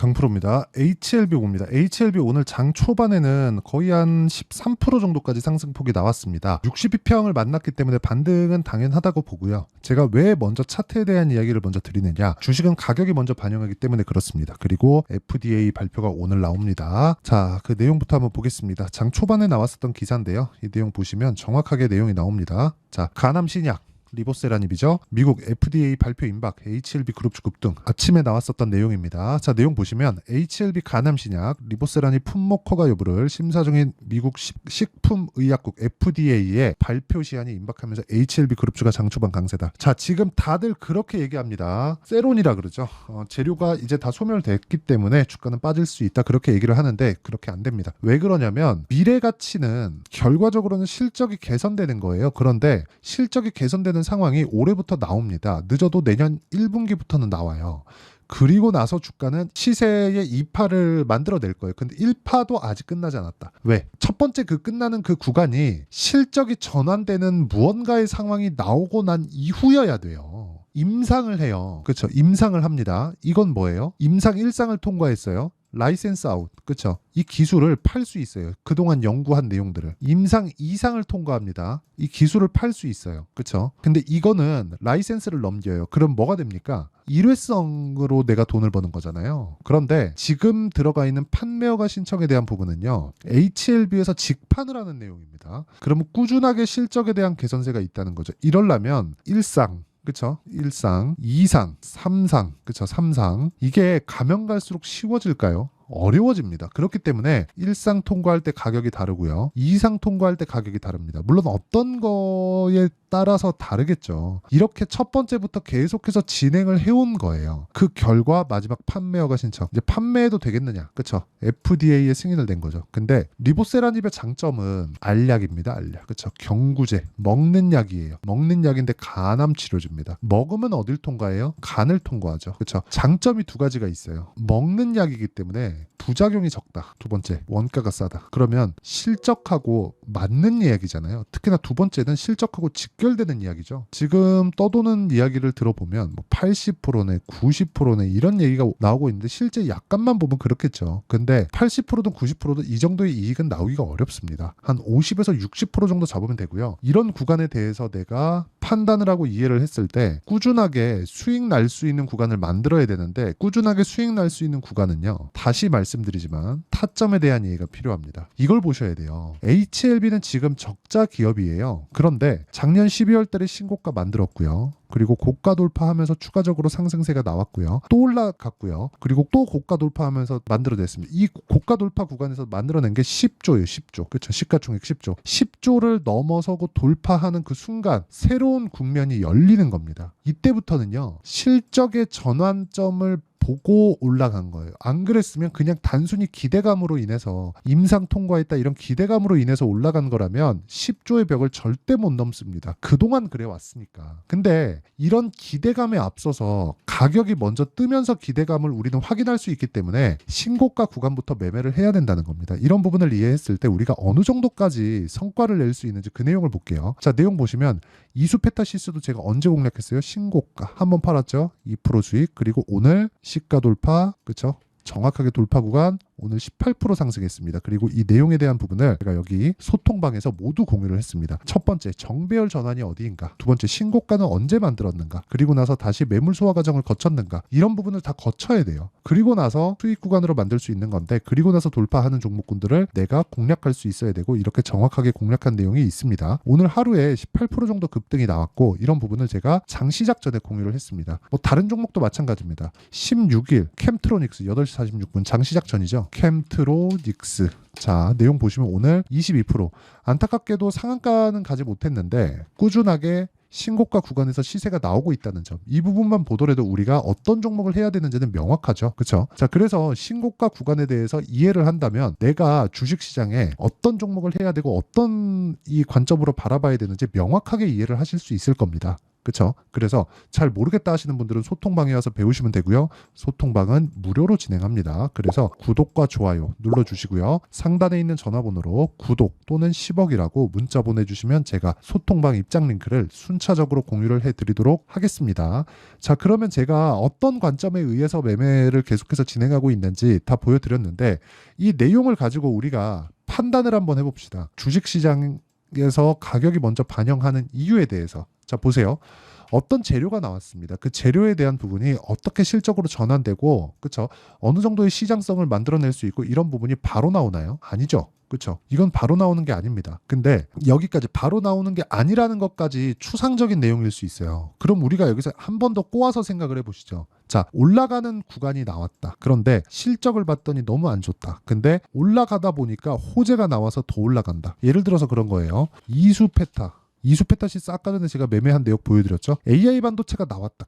강프로입니다. HLB 옵니다. HLB 오늘 장 초반에는 거의 한 13% 정도까지 상승폭이 나왔습니다. 62평을 만났기 때문에 반등은 당연하다고 보고요. 제가 왜 먼저 차트에 대한 이야기를 먼저 드리느냐, 주식은 가격이 먼저 반영하기 때문에 그렇습니다. 그리고 FDA 발표가 오늘 나옵니다. 자, 그 내용부터 한번 보겠습니다. 장 초반에 나왔었던 기사인데요. 이 내용 보시면 정확하게 내용이 나옵니다. 자, 간암 신약 리보세라닙이죠. 미국 FDA 발표 임박, HLB 그룹주 급등. 아침에 나왔었던 내용입니다. 자, 내용 보시면 HLB 간암 신약 리보세라닙 품목 허가 여부를 심사 중인 미국 식품의약국 FDA의 발표 시한이 임박하면서 HLB 그룹주가 장초반 강세다. 자, 지금 다들 그렇게 얘기합니다. 세론이라 그러죠. 재료가 이제 다 소멸됐기 때문에 주가는 빠질 수 있다. 그렇게 얘기를 하는데 그렇게 안 됩니다. 왜 그러냐면 미래 가치는 결과적으로는 실적이 개선되는 거예요. 그런데 실적이 개선되는 상황이 올해부터 나옵니다. 늦어도 내년 1분기부터는 나와요. 그리고 나서 주가는 시세의 2파를 만들어낼 거예요. 근데 1파도 아직 끝나지 않았다. 왜? 첫 번째 그 끝나는 그 구간이 실적이 전환되는 무언가의 상황이 나오고 난 이후여야 돼요. 임상을 해요. 그렇죠. 임상을 합니다. 이건 뭐예요? 임상 1상을 통과했어요. 라이센스 아웃. 그렇죠. 이 기술을 팔 수 있어요. 그동안 연구한 내용들을. 임상 2상을 통과합니다. 이 기술을 팔 수 있어요. 그렇죠. 근데 이거는 라이센스를 넘겨요. 그럼 뭐가 됩니까? 일회성으로 내가 돈을 버는 거잖아요. 그런데 지금 들어가 있는 판매허가 신청에 대한 부분은요, HLB에서 직판을 하는 내용입니다. 그러면 꾸준하게 실적에 대한 개선세가 있다는 거죠. 이러려면 1상, 그쵸? 1상, 2상, 3상, 그쵸? 3상. 이게 가면 갈수록 쉬워질까요? 어려워집니다. 그렇기 때문에 1상 통과할 때 가격이 다르고요. 2상 통과할 때 가격이 다릅니다. 물론 어떤 거에 따라서 다르겠죠. 이렇게 첫 번째부터 계속해서 진행을 해온 거예요. 그 결과 마지막 판매허가 신청. 이제 판매해도 되겠느냐? 그쵸? FDA에 승인을 낸 거죠. 근데 리보세라닙의 장점은 알약입니다. 알약. 그쵸? 경구제. 먹는 약이에요. 먹는 약인데 간암 치료제입니다. 먹으면 어딜 통과해요? 간을 통과하죠. 그쵸? 장점이 두 가지가 있어요. 먹는 약이기 때문에 부작용이 적다. 두 번째, 원가가 싸다. 그러면 실적하고 맞는 이야기잖아요. 특히나 두 번째는 실적하고 직결되는 이야기죠. 지금 떠도는 이야기를 들어보면 80%네, 90%네 이런 얘기가 나오고 있는데 실제 약간만 보면 그렇겠죠. 근데 80%든 90%든 이 정도의 이익은 나오기가 어렵습니다. 한 50에서 60% 정도 잡으면 되고요. 이런 구간에 대해서 내가 판단을 하고 이해를 했을 때 꾸준하게 수익 날 수 있는 구간을 만들어야 되는데, 꾸준하게 수익 날 수 있는 구간은요, 다시 말씀드리지만 타점에 대한 이해가 필요합니다. 이걸 보셔야 돼요. HLB는 지금 적자 기업이에요. 그런데 작년 12월 달에 신고가 만들었고요. 그리고 고가 돌파하면서 추가적으로 상승세가 나왔고요. 또 올라갔고요. 그리고 또 고가 돌파하면서 만들어냈습니다. 이 고가 돌파 구간에서 만들어낸 게 10조예요. 10조. 그렇죠. 시가총액 10조. 10조를 넘어서고 돌파하는 그 순간 새로운 국면이 열리는 겁니다. 이때부터는요, 실적의 전환점을 보고 올라간 거예요. 안 그랬으면 그냥 단순히 기대감으로 인해서 임상 통과했다 이런 기대감으로 인해서 올라간 거라면 10조의 벽을 절대 못 넘습니다. 그동안 그래 왔으니까. 근데 이런 기대감에 앞서서 가격이 먼저 뜨면서 기대감을 우리는 확인할 수 있기 때문에 신고가 구간부터 매매를 해야 된다는 겁니다. 이런 부분을 이해했을 때 우리가 어느 정도까지 성과를 낼 수 있는지 그 내용을 볼게요. 자, 내용 보시면 이수페타시스도 제가 언제 공략했어요? 신고가 한번 팔았죠. 2% 수익. 그리고 오늘 시가 돌파, 그쵸? 정확하게 돌파 구간 오늘 18% 상승했습니다. 그리고 이 내용에 대한 부분을 제가 여기 소통방에서 모두 공유를 했습니다. 첫 번째, 정배열 전환이 어디인가? 두 번째, 신고가는 언제 만들었는가? 그리고 나서 다시 매물 소화 과정을 거쳤는가? 이런 부분을 다 거쳐야 돼요. 그리고 나서 수익 구간으로 만들 수 있는 건데, 그리고 나서 돌파하는 종목군들을 내가 공략할 수 있어야 되고, 이렇게 정확하게 공략한 내용이 있습니다. 오늘 하루에 18% 정도 급등이 나왔고, 이런 부분을 제가 장 시작 전에 공유를 했습니다. 다른 종목도 마찬가지입니다. 16일 캠트로닉스 8시 46분 장 시작 전이죠. 캠트로닉스. 자, 내용 보시면 오늘 22%. 안타깝게도 상한가는 가지 못했는데 꾸준하게 신고가 구간에서 시세가 나오고 있다는 점. 이 부분만 보더라도 우리가 어떤 종목을 해야 되는지는 명확하죠. 그렇죠? 자, 그래서 신고가 구간에 대해서 이해를 한다면 내가 주식시장에 어떤 종목을 해야 되고 어떤 이 관점으로 바라봐야 되는지 명확하게 이해를 하실 수 있을 겁니다. 그쵸? 그래서 잘 모르겠다 하시는 분들은 소통방에 와서 배우시면 되고요. 소통방은 무료로 진행합니다. 그래서 구독과 좋아요 눌러주시고요. 상단에 있는 전화번호로 구독 또는 10억이라고 문자 보내주시면 제가 소통방 입장 링크를 순차적으로 공유를 해드리도록 하겠습니다. 자, 그러면 제가 어떤 관점에 의해서 매매를 계속해서 진행하고 있는지 다 보여드렸는데 이 내용을 가지고 우리가 판단을 한번 해봅시다. 주식시장에서 가격이 먼저 반영하는 이유에 대해서. 자, 보세요. 어떤 재료가 나왔습니다. 그 재료에 대한 부분이 어떻게 실적으로 전환되고, 그쵸? 어느 정도의 시장성을 만들어낼 수 있고, 이런 부분이 바로 나오나요? 아니죠. 그쵸? 이건 바로 나오는 게 아닙니다. 근데 여기까지 바로 나오는 게 아니라는 것까지 추상적인 내용일 수 있어요. 그럼 우리가 여기서 한 번 더 꼬아서 생각을 해보시죠. 자, 올라가는 구간이 나왔다. 그런데 실적을 봤더니 너무 안 좋다. 근데 올라가다 보니까 호재가 나와서 더 올라간다. 예를 들어서 그런 거예요. 이수페타시스 아까 전에 제가 매매한 내역 보여드렸죠. AI 반도체가 나왔다.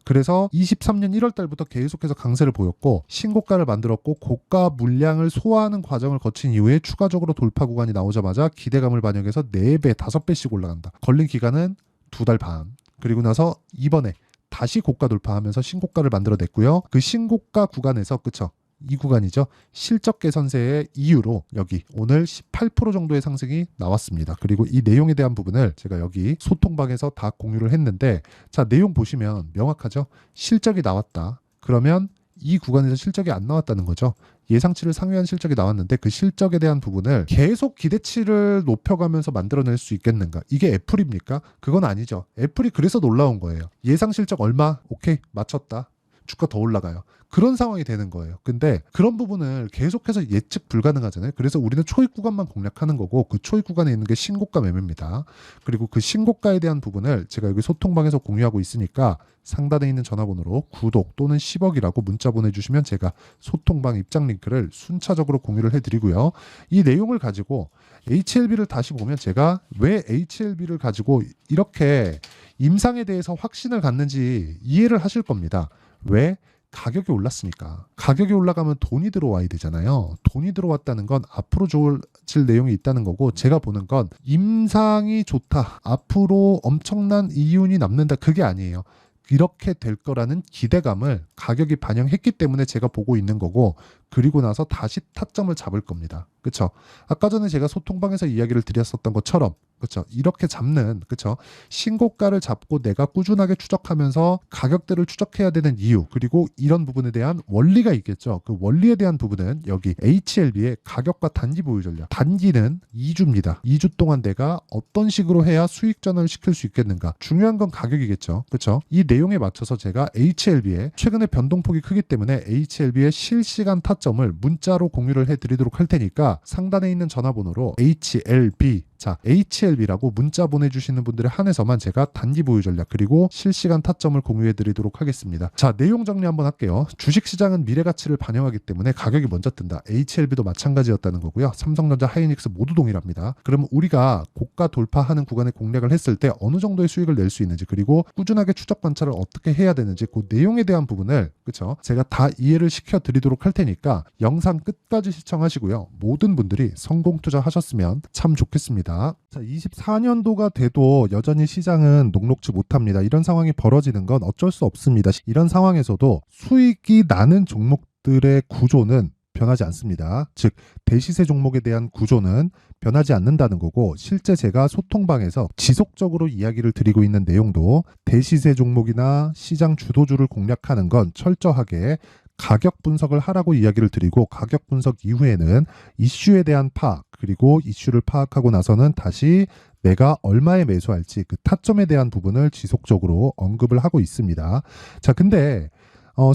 그래서 23년 1월 달부터 계속해서 강세를 보였고 신고가를 만들었고 고가 물량을 소화하는 과정을 거친 이후에 추가적으로 돌파 구간이 나오자마자 기대감을 반영해서 4배, 5배씩 올라간다. 걸린 기간은 2달 반. 그리고 나서 이번에 다시 고가 돌파하면서 신고가를 만들어냈고요. 그 신고가 구간에서 그쵸? 이 구간이죠. 실적 개선세의 이유로 여기 오늘 18% 정도의 상승이 나왔습니다. 그리고 이 내용에 대한 부분을 제가 여기 소통방에서 다 공유를 했는데 자, 내용 보시면 명확하죠. 실적이 나왔다. 그러면 이 구간에서 실적이 안 나왔다는 거죠. 예상치를 상회한 실적이 나왔는데 그 실적에 대한 부분을 계속 기대치를 높여가면서 만들어낼 수 있겠는가? 이게 애플입니까? 그건 아니죠. 애플이 그래서 놀라운 거예요. 예상 실적 얼마? 오케이, 맞췄다. 주가 더 올라가요. 그런 상황이 되는 거예요. 근데 그런 부분을 계속해서 예측 불가능하잖아요. 그래서 우리는 초입 구간만 공략하는 거고 그 초입 구간에 있는 게 신고가 매매입니다. 그리고 그 신고가에 대한 부분을 제가 여기 소통방에서 공유하고 있으니까 상단에 있는 전화번호로 구독 또는 10억이라고 문자 보내주시면 제가 소통방 입장 링크를 순차적으로 공유를 해드리고요. 이 내용을 가지고 HLB를 다시 보면 제가 왜 HLB를 가지고 이렇게 임상에 대해서 확신을 갖는지 이해를 하실 겁니다. 왜? 가격이 올랐으니까. 가격이 올라가면 돈이 들어와야 되잖아요. 돈이 들어왔다는 건 앞으로 좋아질 내용이 있다는 거고 제가 보는 건 임상이 좋다. 앞으로 엄청난 이윤이 남는다. 그게 아니에요. 이렇게 될 거라는 기대감을 가격이 반영했기 때문에 제가 보고 있는 거고 그리고 나서 다시 타점을 잡을 겁니다. 그렇죠? 아까 전에 제가 소통방에서 이야기를 드렸었던 것처럼 그렇죠? 이렇게 잡는 그렇죠? 신고가를 잡고 내가 꾸준하게 추적하면서 가격대를 추적해야 되는 이유 그리고 이런 부분에 대한 원리가 있겠죠. 그 원리에 대한 부분은 여기 HLB의 가격과 단기 보유 전략. 단기는 2주입니다. 2주 동안 내가 어떤 식으로 해야 수익 전환을 시킬 수 있겠는가? 중요한 건 가격이겠죠. 그렇죠? 이 내용에 맞춰서 제가 HLB의 최근에 변동폭이 크기 때문에 HLB의 실시간 타점을 문자로 공유를 해드리도록 할 테니까 상단에 있는 전화번호로 HLB 자, HLB라고 문자 보내주시는 분들에 한해서만 제가 단기 보유 전략 그리고 실시간 타점을 공유해드리도록 하겠습니다. 자, 내용 정리 한번 할게요. 주식시장은 미래 가치를 반영하기 때문에 가격이 먼저 뜬다. HLB도 마찬가지였다는 거고요. 삼성전자, 하이닉스 모두 동일합니다. 그러면 우리가 고가 돌파하는 구간에 공략을 했을 때 어느 정도의 수익을 낼 수 있는지 그리고 꾸준하게 추적 관찰을 어떻게 해야 되는지 그 내용에 대한 부분을 그쵸? 제가 다 이해를 시켜드리도록 할 테니까 영상 끝까지 시청하시고요. 모든 분들이 성공 투자하셨으면 참 좋겠습니다. 자, 24년도가 돼도 여전히 시장은 녹록지 못합니다. 이런 상황이 벌어지는 건 어쩔 수 없습니다. 이런 상황에서도 수익이 나는 종목들의 구조는 변하지 않습니다. 즉 대시세 종목에 대한 구조는 변하지 않는다는 거고 실제 제가 소통방에서 지속적으로 이야기를 드리고 있는 내용도 대시세 종목이나 시장 주도주를 공략하는 건 철저하게 가격 분석을 하라고 이야기를 드리고 가격 분석 이후에는 이슈에 대한 파악 그리고 이슈를 파악하고 나서는 다시 내가 얼마에 매수할지 그 타점에 대한 부분을 지속적으로 언급을 하고 있습니다. 자, 근데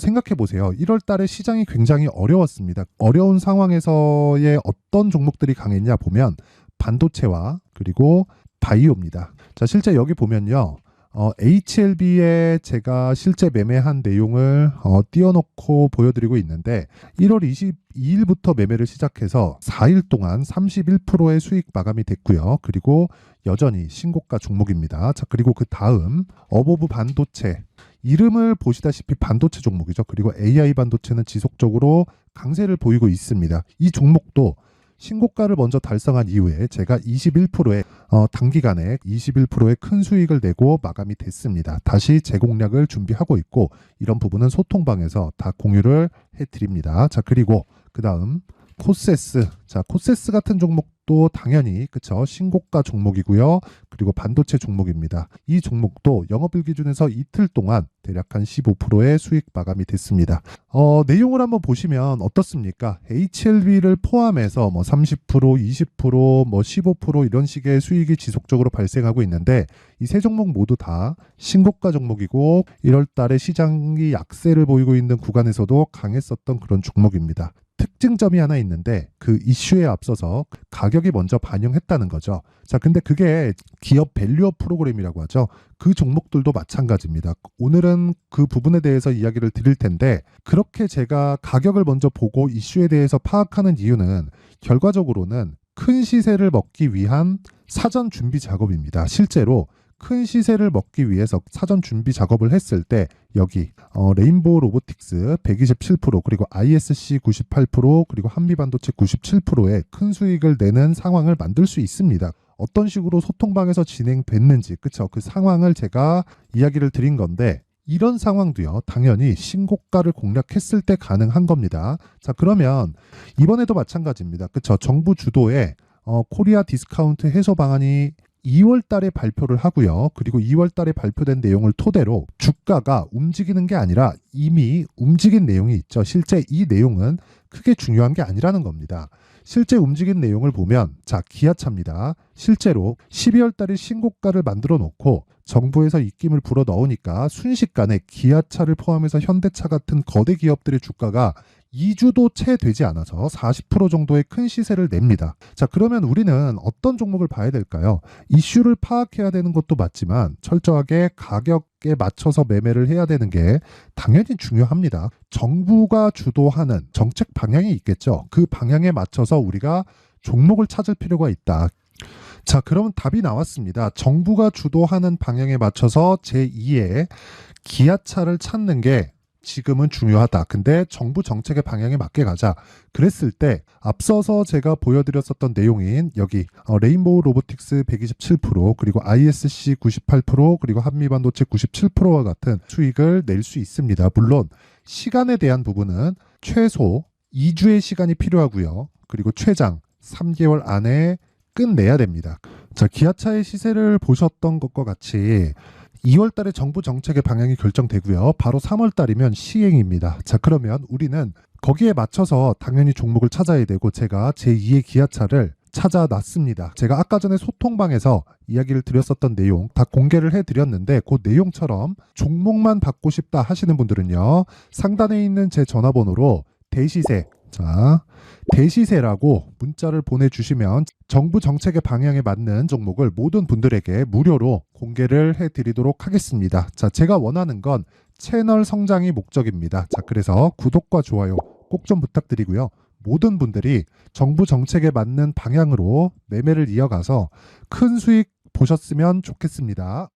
생각해 보세요. 1월 달에 시장이 굉장히 어려웠습니다. 어려운 상황에서의 어떤 종목들이 강했냐 보면 반도체와 그리고 바이오입니다. 자, 실제 여기 보면요. HLB에 제가 실제 매매한 내용을 띄워놓고 보여드리고 있는데 1월 22일부터 매매를 시작해서 4일 동안 31%의 수익 마감이 됐고요. 그리고 여전히 신고가 종목입니다. 자, 그리고 그 다음 어보브 반도체 이름을 보시다시피 반도체 종목이죠. 그리고 AI 반도체는 지속적으로 강세를 보이고 있습니다. 이 종목도 신고가를 먼저 달성한 이후에 제가 21%의 단기간에 21%의 큰 수익을 내고 마감이 됐습니다. 다시 재공략을 준비하고 있고 이런 부분은 소통방에서 다 공유를 해드립니다. 자, 그리고 그 다음 코세스. 자, 코세스 같은 종목도 당연히 그쵸, 신고가 종목이고요. 그리고 반도체 종목입니다. 이 종목도 영업일 기준에서 이틀 동안 대략 한 15%의 수익 마감이 됐습니다. 내용을 한번 보시면 어떻습니까? HLB를 포함해서 뭐 30%, 20%, 뭐 15% 이런 식의 수익이 지속적으로 발생하고 있는데 이 세 종목 모두 다 신고가 종목이고 1월 달에 시장이 약세를 보이고 있는 구간에서도 강했었던 그런 종목입니다. 특징점이 하나 있는데 그 이슈에 앞서서 가격이 먼저 반영했다는 거죠. 자, 근데 그게 기업 밸류업 프로그램이라고 하죠. 그 종목들도 마찬가지입니다. 오늘은 그 부분에 대해서 이야기를 드릴 텐데 그렇게 제가 가격을 먼저 보고 이슈에 대해서 파악하는 이유는 결과적으로는 큰 시세를 먹기 위한 사전 준비 작업입니다. 실제로 큰 시세를 먹기 위해서 사전 준비 작업을 했을 때 여기 레인보우 로보틱스 127% 그리고 ISC 98% 그리고 한미반도체 97%의 큰 수익을 내는 상황을 만들 수 있습니다. 어떤 식으로 소통방에서 진행됐는지 그쵸, 그 상황을 제가 이야기를 드린 건데 이런 상황도요 당연히 신고가를 공략했을 때 가능한 겁니다. 자, 그러면 이번에도 마찬가지입니다. 그쵸, 정부 주도의 코리아 디스카운트 해소 방안이 2월 달에 발표를 하고요. 그리고 2월 달에 발표된 내용을 토대로 주가가 움직이는 게 아니라 이미 움직인 내용이 있죠. 실제 이 내용은 크게 중요한 게 아니라는 겁니다. 실제 움직인 내용을 보면 자, 기아차입니다. 실제로 12월 달에 신고가를 만들어 놓고 정부에서 입김을 불어 넣으니까 순식간에 기아차를 포함해서 현대차 같은 거대 기업들의 주가가 2주도 채 되지 않아서 40% 정도의 큰 시세를 냅니다. 자, 그러면 우리는 어떤 종목을 봐야 될까요? 이슈를 파악해야 되는 것도 맞지만 철저하게 가격에 맞춰서 매매를 해야 되는 게 당연히 중요합니다. 정부가 주도하는 정책 방향이 있겠죠. 그 방향에 맞춰서 우리가 종목을 찾을 필요가 있다. 자, 그럼 답이 나왔습니다. 정부가 주도하는 방향에 맞춰서 제2의 기아차를 찾는 게 지금은 중요하다. 근데 정부 정책의 방향에 맞게 가자. 그랬을 때 앞서서 제가 보여드렸었던 내용인 여기 레인보우 로보틱스 127% 그리고 ISC 98% 그리고 한미반도체 97%와 같은 수익을 낼 수 있습니다. 물론 시간에 대한 부분은 최소 2주의 시간이 필요하고요. 그리고 최장 3개월 안에 끝내야 됩니다. 자, 기아차의 시세를 보셨던 것과 같이 2월 달에 정부 정책의 방향이 결정되고요. 바로 3월 달이면 시행입니다. 자, 그러면 우리는 거기에 맞춰서 당연히 종목을 찾아야 되고 제가 제2의 기아차를 찾아놨습니다. 제가 아까 전에 소통방에서 이야기를 드렸었던 내용 다 공개를 해드렸는데 그 내용처럼 종목만 받고 싶다 하시는 분들은요. 상단에 있는 제 전화번호로 대시세, 자, 대시세라고 문자를 보내주시면 정부 정책의 방향에 맞는 종목을 모든 분들에게 무료로 공개를 해드리도록 하겠습니다. 자, 제가 원하는 건 채널 성장이 목적입니다. 자, 그래서 구독과 좋아요 꼭 좀 부탁드리고요. 모든 분들이 정부 정책에 맞는 방향으로 매매를 이어가서 큰 수익 보셨으면 좋겠습니다.